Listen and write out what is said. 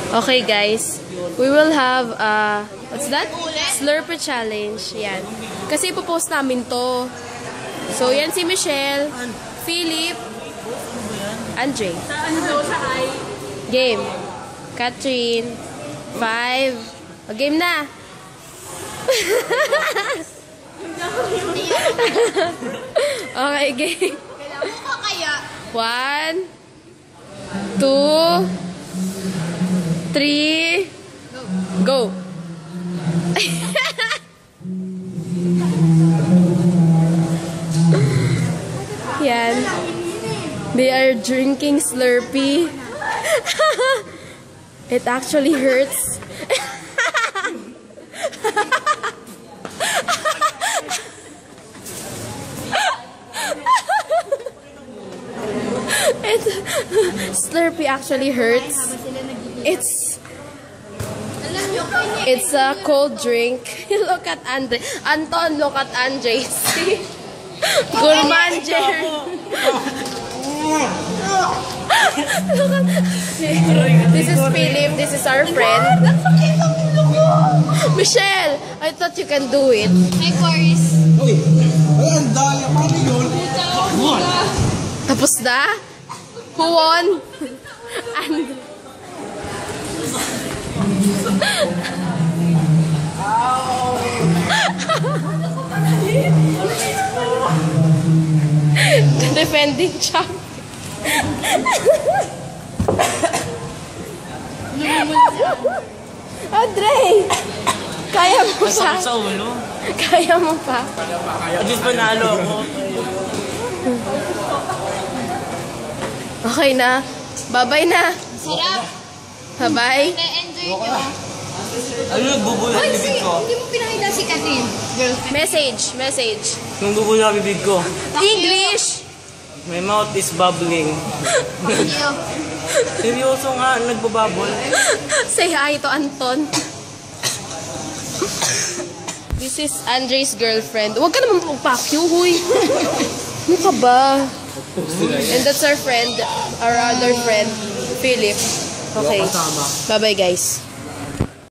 Okay guys, we will have what's that? Slurpee challenge. Yan. Kasi ipopost namin to. So yan si Michelle, Philip, Andre. Game. Catherine. 5. Game na. Okay, game. 1, 2, 3, go. Yan. They are drinking Slurpee. It actually hurts. Slurpee actually hurts. It's a cold drink. Look at Andre. Anton, look at Andre. See? Gourmanger. This is Philip. This is our friend. Michelle, I thought you can do it. Hi, Boris. Tapos na? Who won? And the defending champ. Andre! Kaya mo pa? Kaya mo pa? At least panalo ako. Okay na. Bye-bye na. Sarap. Bye-bye. Na-enjoy nyo. Ano nagbubulo ang bibig ko? Hindi mo pinakita si Catherine. Girlfriend. Message. Nung bubulo ang bibig ko. English! My mouth is bubbling. Seryoso nga, nagbababol. Say hi to Anton. This is Andre's girlfriend. Huwag ka naman magpakyo, huy. Ano ka ba? And that's our friend, our other friend, Philip. Okay. Bye-bye, guys.